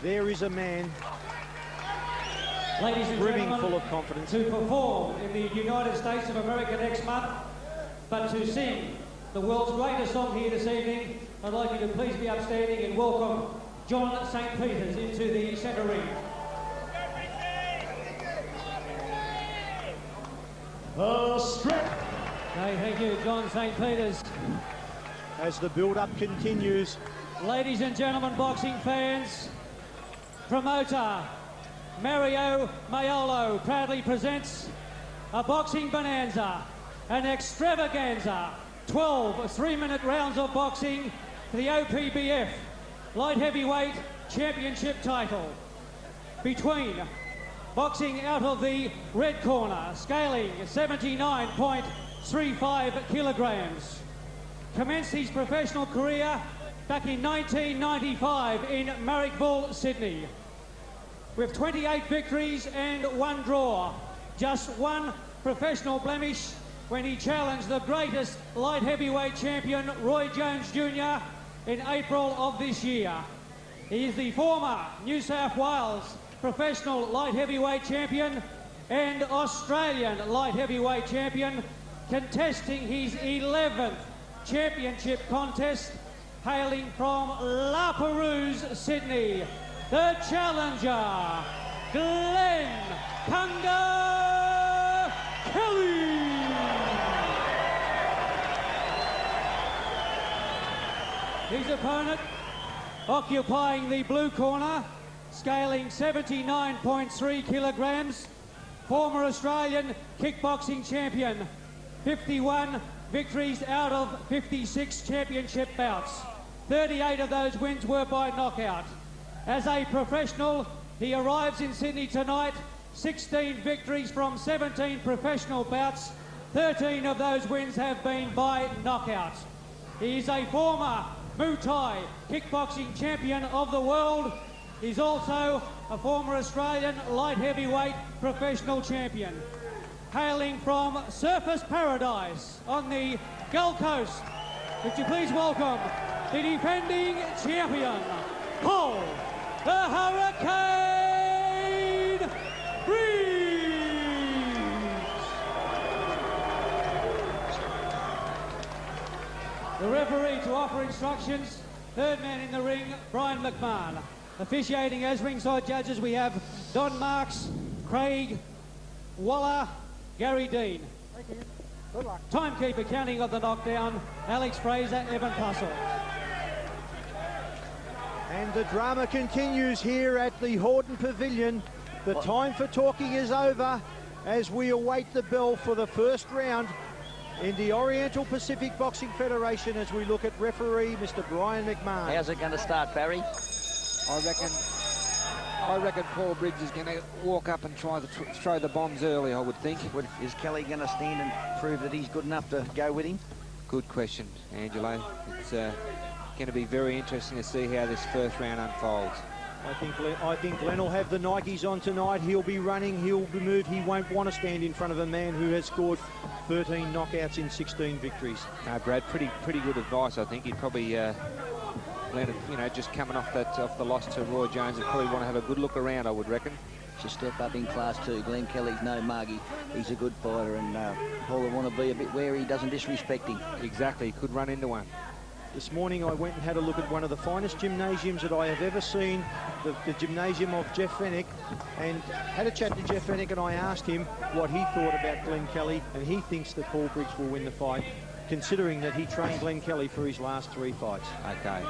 There is a man, ladies and brimming gentlemen, full of confidence, to perform in the United States of America next month, but to sing the world's greatest song here this evening. I'd like you to please be upstanding and welcome John St. Peters into the centre ring. Okay, thank you, John St. Peters. as the build-up continues. Ladies and gentlemen, boxing fans, promoter Mario Maiolo proudly presents a boxing bonanza, an extravaganza, 12 three-minute rounds of boxing for the OPBF light heavyweight championship title between, boxing out of the red corner, scaling 79.35 kilograms. Commenced his professional career back in 1995 in Marrickville, Sydney, with 28 victories and 1 draw. Just 1 professional blemish when he challenged the greatest light heavyweight champion, Roy Jones Jr., in April of this year. He is the former New South Wales professional light heavyweight champion and Australian light heavyweight champion, contesting his 11th championship contest, hailing from La Perouse, Sydney, the challenger, Glen Kunga Kelly. His opponent, occupying the blue corner, scaling 79.3 kilograms, former Australian kickboxing champion, 51 victories out of 56 championship bouts. 38 of those wins were by knockout. As a professional, he arrives in Sydney tonight, 16 victories from 17 professional bouts. 13 of those wins have been by knockout. He is a former Muay Thai kickboxing champion of the world. He's also a former Australian light heavyweight professional champion. Hailing from Surfers Paradise on the Gold Coast, would you please welcome the defending champion, Paul the Hurricane Briggs. The referee to offer instructions, third man in the ring, Brian McMahon. Officiating as ringside judges, we have Don Marks, Craig Waller, Gary Dean. Thank you. Good luck. Timekeeper counting of the knockdown, Alex Fraser, Evan Pussell. And the drama continues here at the Hordon Pavillion. The time for talking is over as we await the bell for the first round in the Oriental Pacific Boxing Federation as we look at referee Mr. Brian McMahon. How's it going to start, Barry? I reckon Paul Briggs is going to walk up and try to throw the bombs early, I would think. Is Kelly going to stand and prove that he's good enough to go with him? Good question, Angelo. It's going to be very interesting to see how this first round unfolds. I think Glen will have the Nikes on tonight. He'll be running, he'll be moved. He won't want to stand in front of a man who has scored 13 knockouts in 16 victories. Brad, pretty good advice, I think. He'd probably... Glen, just coming off the loss to Roy Jones, would probably want to have a good look around, I would reckon. To step up in class too. Glen Kelly's no mug. He's a good fighter, and Paul will want to be a bit wary he doesn't disrespect him. Exactly, he could run into one. This morning I went and had a look at one of the finest gymnasiums that I have ever seen, the gymnasium of Jeff Fennick, and had a chat to Jeff Fennick, and I asked him what he thought about Glen Kelly, and he thinks that Paul Briggs will win the fight, considering that he trained Glen Kelly for his last 3 fights. Okay.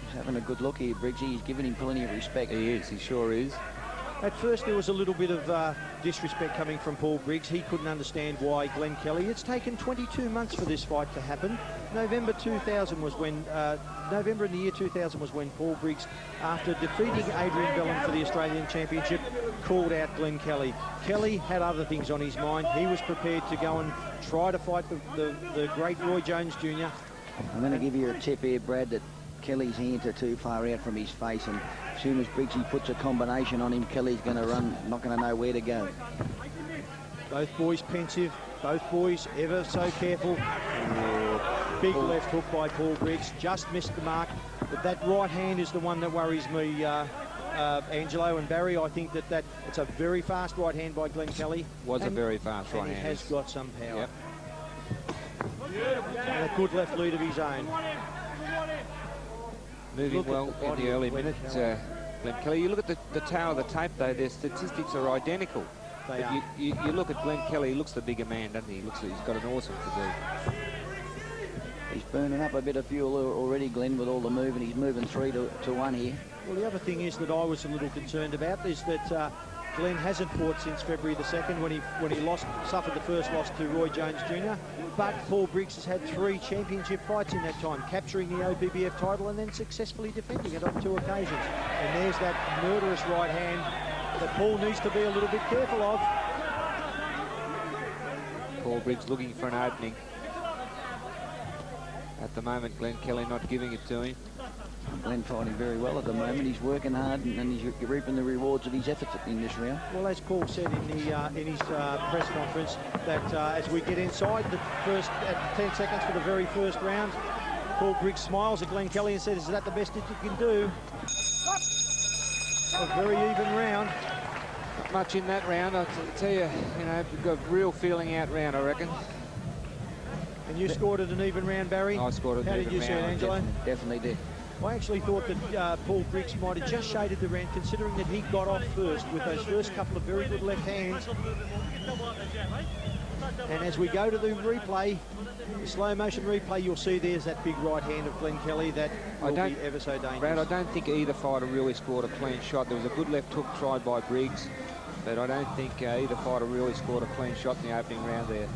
He's having a good look here, Briggs. He's giving him plenty of respect. He is, he sure is. At first there was a little bit of disrespect coming from Paul Briggs. He couldn't understand why Glen Kelly. It's taken 22 months for this fight to happen. November in the year 2000 was when Paul Briggs, after defeating Adrian Bellin for the Australian Championship, called out Glen Kelly. Kelly had other things on his mind. He was prepared to go and try to fight the great Roy Jones Jr. I'm going to give you a tip here, Brad, that Kelly's hands are too far out from his face, and as soon as Briggsy puts a combination on him, Kelly's going to run, not going to know where to go. Both boys pensive, both boys ever so careful. Big left hook by Paul Briggs, just missed the mark. But that right hand is the one that worries me, Angelo and Barry. I think that it's a very fast right hand by Glen Kelly. Was a very fast right hand. hand. He has got some power. Yep. And a good left lead of his own. Moving well in the early minutes, Glen Kelly. You look at the tail of the tape, though, their statistics are identical. They are. You look at Glen Kelly, he looks the bigger man, doesn't he? He's got an awesome physique. He's burning up a bit of fuel already, Glen, with all the moving. He's moving 3 to 1 here. Well, the other thing is that I was a little concerned about is that Glen hasn't fought since February the 2nd when he suffered the first loss to Roy Jones Jr. But Paul Briggs has had 3 championship fights in that time, capturing the OPBF title and then successfully defending it on 2 occasions. And there's that murderous right hand that Paul needs to be a little bit careful of. Paul Briggs looking for an opening. At the moment, Glen Kelly not giving it to him. Glen fighting very well at the moment. He's working hard and he's reaping the rewards of his efforts in this round. Well, as Paul said in his press conference, that as we get inside the first, at 10 seconds for the very first round, Paul Briggs smiles at Glen Kelly and says, "Is that the best that you can do?" A very even round. Not much in that round, I tell you. You know, we've got a real feeling out round, I reckon. And you scored it an even round, Barry. I scored it an even round. How did you see it, Angelo? Definitely did. I actually thought that Paul Briggs might have just shaded the round, considering that he got off first with those first couple of very good left hands. And as we go to the replay, the slow motion replay, you'll see there's that big right hand of Glen Kelly that will be ever so dangerous. Brad, I don't think either fighter really scored a clean shot. There was a good left hook tried by Briggs, but I don't think either fighter really scored a clean shot in the opening round there.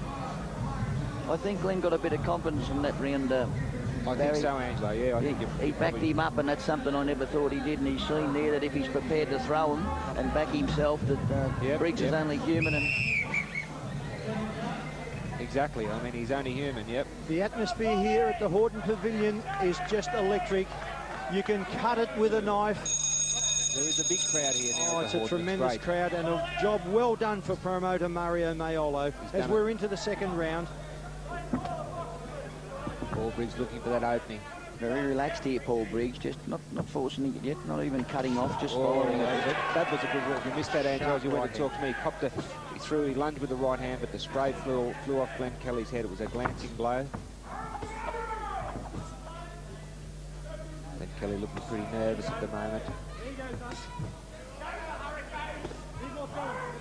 I think Glen got a bit of confidence in that round. I think so, Angelo. Yeah, I think he backed him up, and that's something I never thought he did. And he's seen there that if he's prepared to throw him and back himself, that Briggs is only human. And exactly. I mean, he's only human. Yep. The atmosphere here at the Hordon Pavillion is just electric. You can cut it with a knife. There is a big crowd here now. Oh, it's a tremendous crowd, and a job well done for promoter Mario Maiolo as we're into the second round. Paul Briggs looking for that opening. Very relaxed here, Paul Briggs, just not forcing it yet, not even cutting off, just following it. That was a good walk. You missed that, Angelo, as you went to talk to me. He lunged with the right hand, but the spray flew off Glen Kelly's head. It was a glancing blow. Glen Kelly looking pretty nervous at the moment.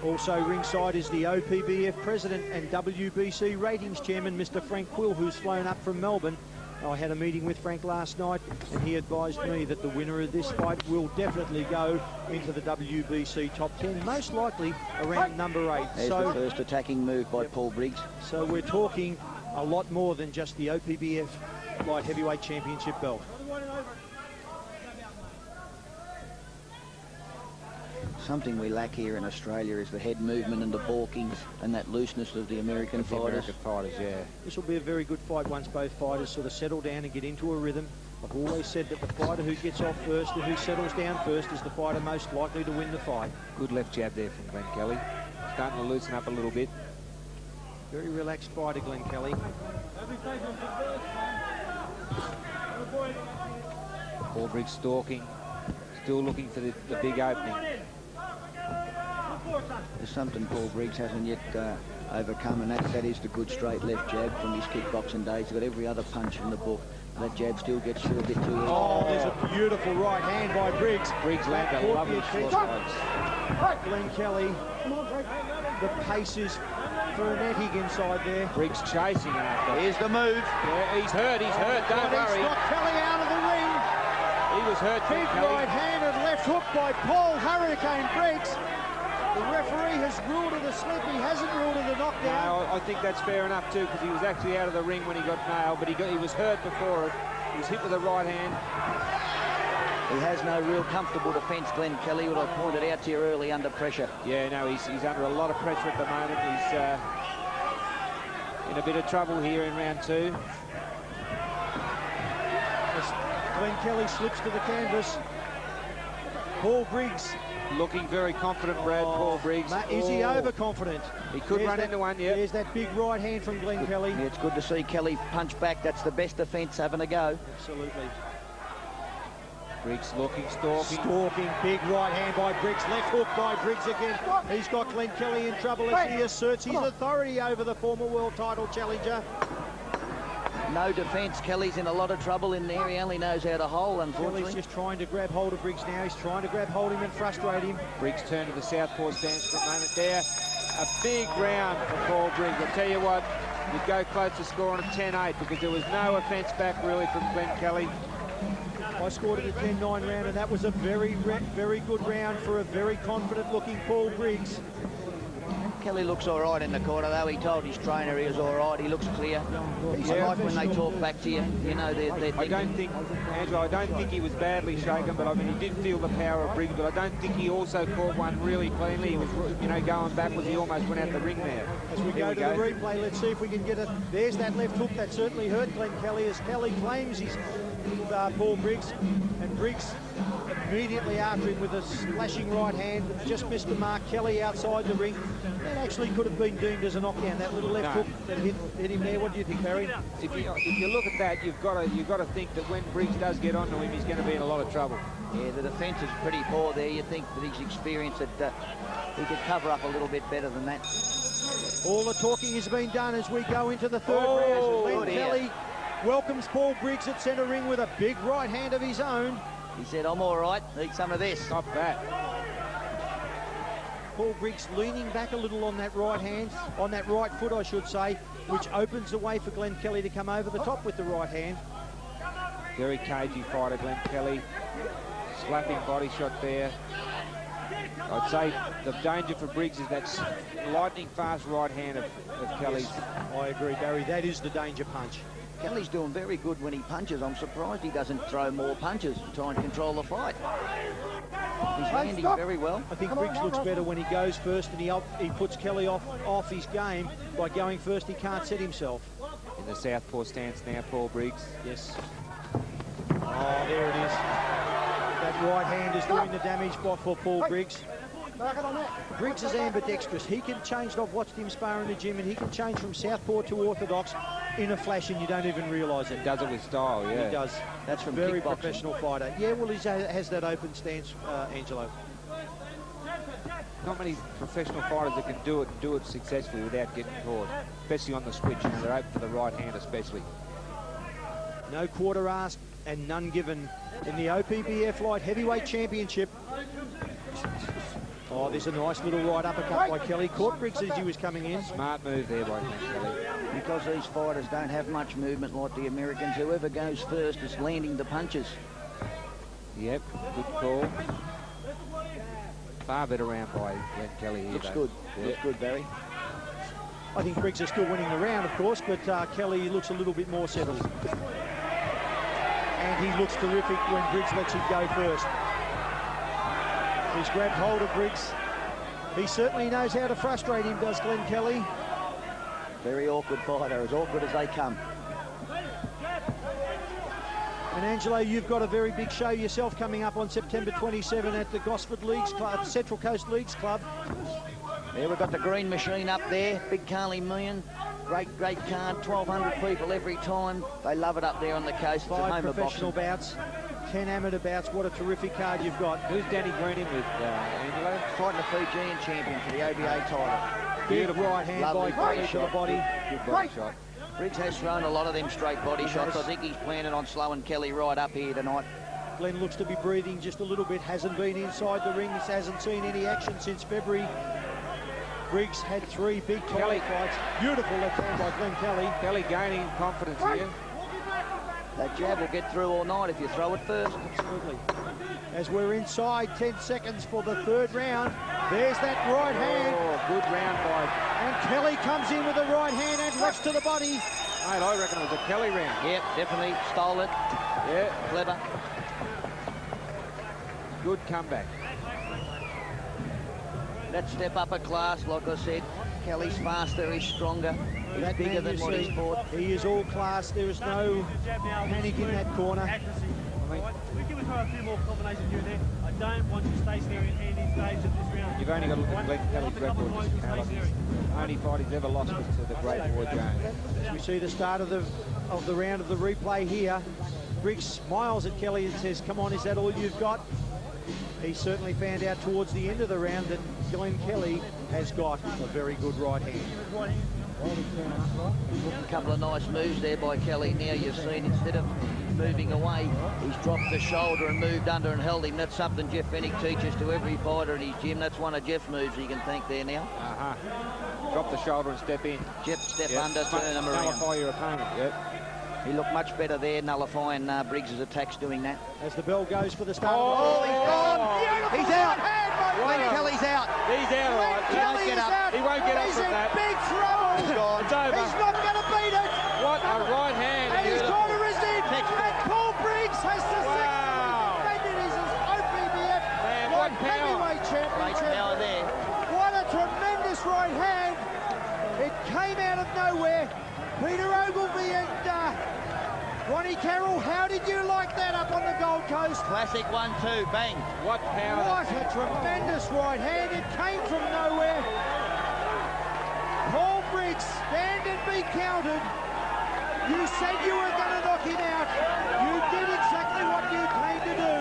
Also ringside is the OPBF president and WBC ratings chairman, Mr. Frank Quill, who's flown up from Melbourne. I had a meeting with Frank last night, and he advised me that the winner of this fight will definitely go into the WBC top 10, most likely around number 8. There's the first attacking move by Paul Briggs. So we're talking a lot more than just the OPBF light heavyweight championship belt. Something we lack here in Australia is the head movement and the balking and that looseness of the American fighters. Yeah. This will be a very good fight once both fighters sort of settle down and get into a rhythm. I've always said that the fighter who gets off first and who settles down first is the fighter most likely to win the fight. Good left jab there from Glen Kelly. Starting to loosen up a little bit. Very relaxed fighter, Glen Kelly. Paul Briggs stalking, still looking for the big opening. There's something Paul Briggs hasn't yet overcome, and that is the good straight left jab from his kickboxing days. He's got every other punch in the book. That jab still gets through a bit too early. Oh, there's a beautiful right hand by Briggs. Briggs landed a lovely shot. Glen Kelly, the pace is frenetic inside there. Briggs chasing after. Here's the move. Yeah, he's hurt, don't worry. Got Kelly out of the ring. He was hurt. Big right-handed left hook by Paul Hurricane Briggs. The referee has ruled it a slip. He hasn't ruled it a knockdown. No, I think that's fair enough too, because he was actually out of the ring when he got nailed, but he was hurt before it. He was hit with the right hand. He has no real comfortable defence, Glen Kelly, what I pointed out to you early, under pressure. Yeah, no, he's under a lot of pressure at the moment. He's in a bit of trouble here in round 2. As Glen Kelly slips to the canvas, Paul Briggs Looking very confident, Brad, Paul Briggs. Is he overconfident? He could run into one, yeah. There's that big right hand from Glen Kelly. Yeah, it's good to see Kelly punch back. That's the best defence having a go. Absolutely. Briggs looking, stalking. Stalking, big right hand by Briggs, left hook by Briggs again. He's got Glen Kelly in trouble as he asserts his authority over the former world title challenger. No defence. Kelly's in a lot of trouble in there. He only knows how to hole, unfortunately. Kelly's just trying to grab hold of Briggs now. He's trying to grab hold of him and frustrate him. Briggs turned to the southpaw stance for a moment there. A big round for Paul Briggs. I'll tell you what, you'd go close to scoring a 10-8 because there was no offence back really from Glen Kelly. I scored it a 10-9 round, and that was a very good round for a very confident-looking Paul Briggs. Kelly looks all right in the corner, though. He told his trainer he was all right. He looks clear. I like when they talk back to you. You know, they're I don't think, Angelo, I don't think he was badly shaken, but I mean, he did feel the power of Briggs, but I don't think he also caught one really cleanly. He was, you know, going backwards. He almost went out the ring there. As we go to the replay, let's see if we can get it. There's that left hook that certainly hurt Glen Kelly as Kelly claims he's Paul Briggs, and Briggs immediately after him with a splashing right hand just missed the mark. Kelly outside the ring. That actually could have been deemed as a knockdown. That little left hook that hit him there. What do you think, Barry? If you look at that, you've got to think that when Briggs does get onto him, he's going to be in a lot of trouble. Yeah, the defence is pretty poor there. You think that his experience that he could cover up a little bit better than that. All the talking has been done as we go into the third round. Glen Kelly welcomes Paul Briggs at centre ring with a big right hand of his own. He said, I'm all right, need some of this. Stop that. Paul Briggs leaning back a little on that right hand, on that right foot, I should say, which opens the way for Glen Kelly to come over the top with the right hand. Very cagey fighter, Glen Kelly. Slapping body shot there. I'd say the danger for Briggs is that lightning fast right hand of Kelly's. Yes, I agree, Barry. That is the danger punch. Kelly's doing very good when he punches. I'm surprised he doesn't throw more punches to try and control the fight. He's landing very well. I think Briggs looks better when he goes first, and he puts Kelly off his game. By going first, he can't set himself. In the southpaw stance now, Paul Briggs. Yes. Oh, there it is. That right hand is doing the damage for Paul Briggs. Briggs is ambidextrous. He can change. I've watched him spar in the gym, and he can change from southpaw to orthodox in a flash, and you don't even realise it. Does it with style, yeah. He does. That's from very kickboxing. professional fighter. Yeah, well, he has that open stance, Angelo. Not many professional fighters that can do it successfully without getting caught, especially on the switch. You know, they're open for the right hand, especially. No quarter asked and none given in the OPBF Light Heavyweight Championship. Oh, there's a nice little right uppercut by Kelly. Caught Briggs as he was coming in. Smart move there by Kelly. Because these fighters don't have much movement like the Americans, whoever goes first is landing the punches. Yep, good call. Far better round by Glen Kelly here. Looks though. good. Yep. Looks good, Barry. I think Briggs is still winning the round, of course, but Kelly looks a little bit more settled. And he looks terrific when Briggs lets him go first. He's grabbed hold of Briggs. He certainly knows how to frustrate him, does Glen Kelly. Very awkward fighter, as awkward as they come. And Angelo, you've got a very big show yourself coming up on September 27 at the Gosford Leagues Club, Central Coast Leagues Club. Yeah, we've got the green machine up there, big Carly Million. Great card, 1,200 people every time. They love it up there on the coast. It's a 5 home of professional boxing. bouts, 10 amateur bouts. What a terrific card you've got. Who's Danny Green in with, Angelo? Fighting the Fijian champion for the OBA title. Beautiful right hand Lovely by body Kelly to the shot. body. Good body shot. Briggs has thrown a lot of them straight body shots. has. I think he's planning on slowing Kelly right up here tonight. Glen looks to be breathing just a little bit. Hasn't been inside the ring. Hasn't seen any action since February. Briggs had 3 big title fights. Beautiful left hand by Glen Kelly. Kelly gaining confidence here. That jab will get through all night if you throw it first. Absolutely. As we're inside 10 seconds for the third round, there's that right hand. Oh, good round by... And Kelly comes in with the right hand and left to the body. Mate, I reckon it was a Kelly round. Yep, definitely stole it. Yeah, Clever. good comeback. That step up a class, like I said. Kelly's faster, he's stronger. He's That bigger man, than you what see, he's fought. he is all class. There is no panic in that corner. haven't we? We've given her a few more combinations here and there. I don't want you stationary in any stage of this round. You've only got to look at Glen Kelly's record, Mr. Carroll. Only fight he's ever lost was to the great Roy Jones. As we see the start of the round of the replay here, Briggs smiles at Kelly and says, "Come on, is that all you've got?" He certainly found out towards the end of the round that Glen Kelly has got a very good right hand. A couple of nice moves there by Kelly. Now you've seen, instead of moving away, he's dropped the shoulder and moved under and held him. That's something Jeff Fennick teaches to every fighter in his gym. That's one of Jeff's moves you can thank there now. Drop the shoulder and step in. Jeff, step under, turn him around. Nullify your opponent. Yep. He looked much better there, nullifying Briggs' attacks doing that. As the bell goes for the start. Oh, he's gone! He's out! Glen Wow. Kelly's out! He's out, all right. He won't get up. He won't get up He's from in that. big trouble. He's gone. It's over. He's not going to beat it. What a right hand. And he's Beautiful. trying to resist. Textbook. And Paul Briggs has to Wow. defended his OPBF Man, light what power. heavyweight Great championship. power there. What a tremendous right hand. It came out of nowhere. Peter Ogilvie and Ronnie Carroll, how did you like that up on the Gold Coast? Classic 1-2, bang. What power. What a tremendous right hand. It came from nowhere. Paul Briggs, stand and be counted. You said you were going to knock him out. You did exactly what you came to do.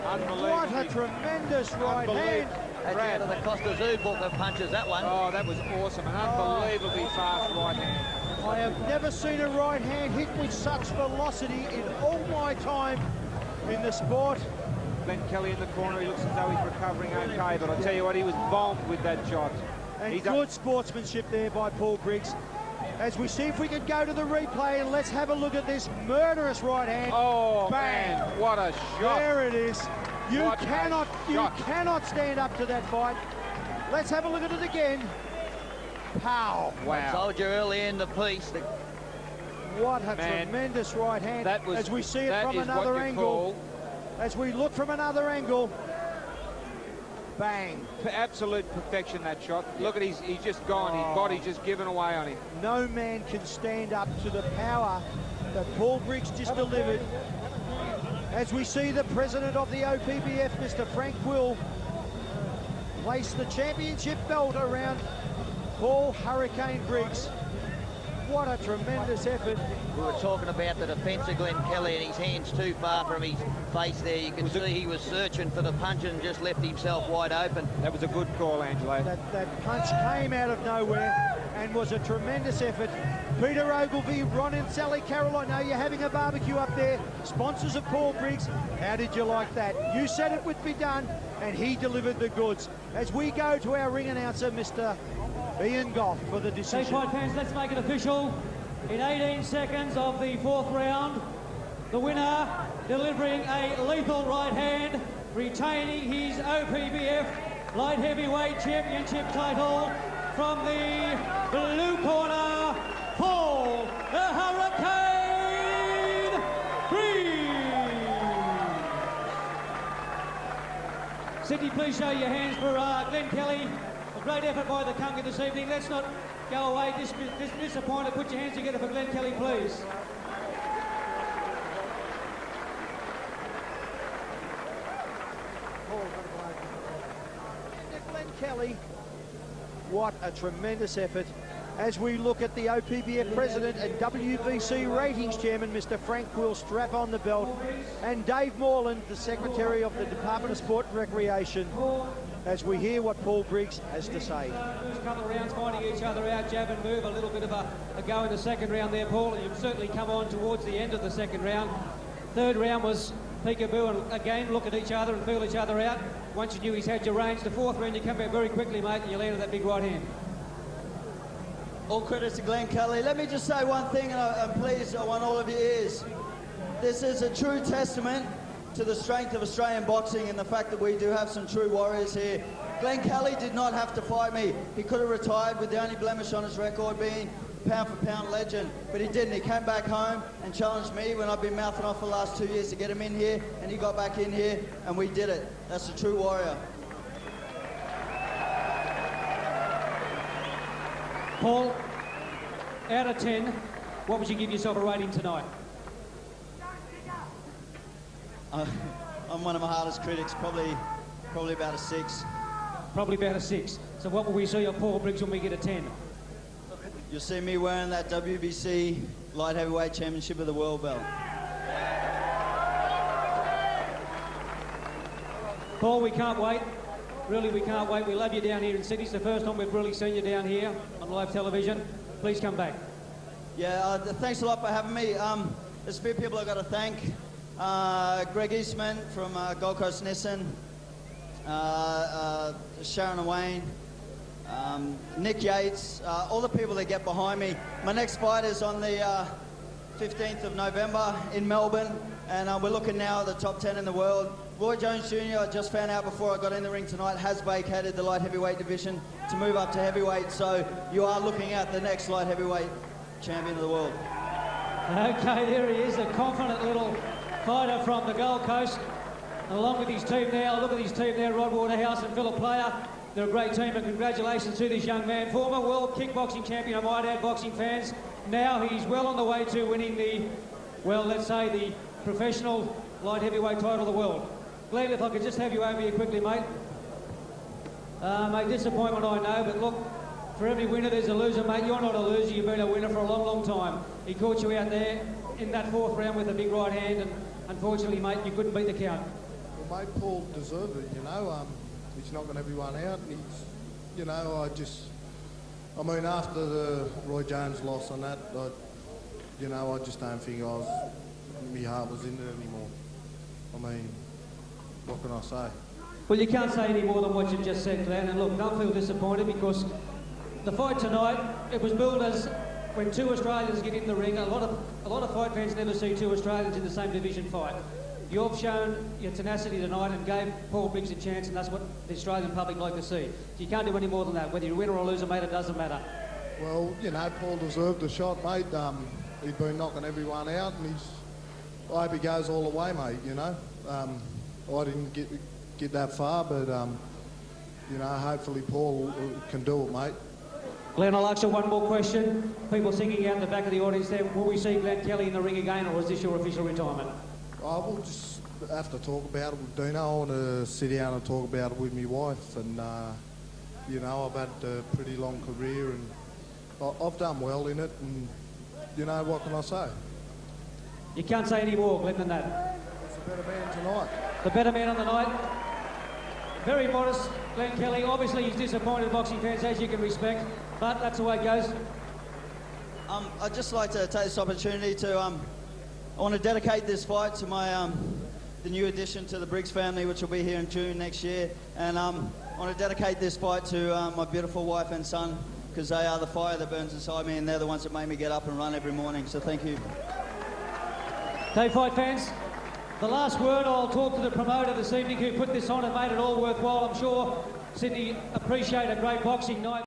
Unbelievable. What a tremendous right hand. That's out of the Costa Zoo book of punches, that one. Oh, that was awesome. An unbelievably fast right hand. I have never seen a right hand hit with such velocity in all my time in the sport. Glen Kelly in the corner. He looks as though he's recovering okay, but I'll tell you what, he was bombed with that shot. And He's good sportsmanship there by Paul Briggs. As we see if we can go to the replay, and let's have a look at this murderous right hand. Oh, bang! man, what a shot. There it is. You What a cannot stand up to that fight. Let's have a look at it again. Pow! I Wow. told you early in the piece that What a Man, tremendous right hand. That was, as we see it that from is another what you angle. As we look from another angle. Bang. call absolute perfection, that shot. Look at he's just gone. His body's just given away on him. No man can stand up to the power that Paul Briggs just delivered. As we see the president of the OPBF, Mr. Frank Will, place the championship belt around Paul Hurricane Briggs. What a tremendous effort. we were talking about the defence of Glen Kelly and his hands too far from his face there. You can see he was searching for the punch and just left himself wide open. That was a good call, Angelo. That punch came out of nowhere and was a tremendous effort. Peter Ogilvie, Ron and Sally Carroll, I know you're having a barbecue up there. Sponsors of Paul Briggs, how did you like that? You said it would be done, and he delivered the goods. As we go to our ring announcer, Mr. Ian Goff, for the Say, decision. fight fans, let's make it official. In 18 seconds of the fourth round, the winner delivering a lethal right hand, retaining his OPBF light heavyweight championship title from the blue corner, Paul the Hurricane Briggs. Sydney, please show your hands for Glen Kelly. A great effort by the Kunga this evening. Let's not go away disappointed. Put your hands together for Glen Kelly, please. Glen Kelly, what a tremendous effort. As we look at the OPBF president and WBC ratings chairman, Mr. Frank Will, strap on the belt, and Dave Moreland, the secretary of the Department of Sport and Recreation, as we hear what Paul Briggs has to say. First couple of rounds finding each other out, jab and move, a little bit of a go in the second round there, Paul, and you've certainly come on towards the end of the second round. Third round was peekaboo and again look at each other and feel each other out. Once you knew he's had your range, the fourth round you come back very quickly, mate, and you landed that big right hand. All credits to Glen Kelly. Let me just say one thing, and please, I want all of your ears. This is a true testament to the strength of Australian boxing and the fact that we do have some true warriors here. Glen Kelly did not have to fight me. He could have retired with the only blemish on his record being pound-for-pound legend, but he didn't. He came back home and challenged me when I've been mouthing off for the last 2 years to get him in here, and he got back in here, and we did it. That's a true warrior. Paul, out of 10, what would you give yourself a rating tonight? I'm one of my hardest critics, probably about a 6. Probably about a 6. So what will we see of Paul Briggs when we get a 10? You'll see me wearing that WBC Light Heavyweight Championship of the World belt. Paul, we can't wait. Really, we can't wait. We love you down here in Sydney. It's the first time we've really seen you down here on live television. Please come back. Yeah, thanks a lot for having me. There's a few people I've got to thank. Greg Eastman from Gold Coast Nissan, Sharon and Wayne, Nick Yates, all the people that get behind me. My next fight is on the 15th of November in Melbourne, and we're looking now at the top 10 in the world. Roy Jones Jr., I just found out before I got in the ring tonight, has vacated the light heavyweight division to move up to heavyweight, so you are looking at the next light heavyweight champion of the world. Okay, there he is, a confident little fighter from the Gold Coast. And along with his team now, look at his team there, Rod Waterhouse and Philip Player. They're a great team, and congratulations to this young man. Former world kickboxing champion, I might add, boxing fans. Now he's well on the way to winning the, well, let's say the professional light heavyweight title of the world. Glen, if I could just have you over here quickly, mate. Mate, disappointment I know, but look, for every winner there's a loser, mate. You're not a loser, you've been a winner for a long, long time. He caught you out there in that 4th round with a big right hand, and unfortunately, mate, you couldn't beat the count. Well, mate, Paul deserved it, you know. He's knocking everyone out, and he's, you know, I mean, after the Roy Jones loss on that, you know, I just don't think my heart was in it anymore. I mean, what can I say? Well, you can't say any more than what you've just said, Glenn, and look, don't feel disappointed, because the fight tonight, it was billed as when 2 Australians get in the ring. A lot of fight fans never see 2 Australians in the same division fight. You've shown your tenacity tonight and gave Paul Briggs a chance, and that's what the Australian public like to see. You can't do any more than that. Whether you win or lose, mate, it doesn't matter. Well, you know, Paul deserved a shot, mate. He'd been knocking everyone out, and I hope he goes all the way, mate, you know. I didn't get that far, but, you know, hopefully Paul can do it, mate. Glenn, I'll ask you one more question. People singing out in the back of the audience there, will we see Glen Kelly in the ring again, or is this your official retirement? We'll just have to talk about it with Dino. I want to sit down and talk about it with my wife, and, you know, I've had a pretty long career, and I've done well in it, and, you know, what can I say? You can't say any more, Glenn, than that. It's a better man tonight. The better man on the night. Very modest, Glen Kelly. Obviously, he's disappointed boxing fans, as you can respect, but that's the way it goes. I'd just like to take this opportunity to, I want to dedicate this fight to my, the new addition to the Briggs family, which will be here in June next year. And I want to dedicate this fight to my beautiful wife and son, because they are the fire that burns inside me, and they're the ones that make me get up and run every morning. So thank you. Okay, fight fans. The last word, I'll talk to the promoter this evening who put this on and made it all worthwhile. I'm sure Sydney appreciate a great boxing night.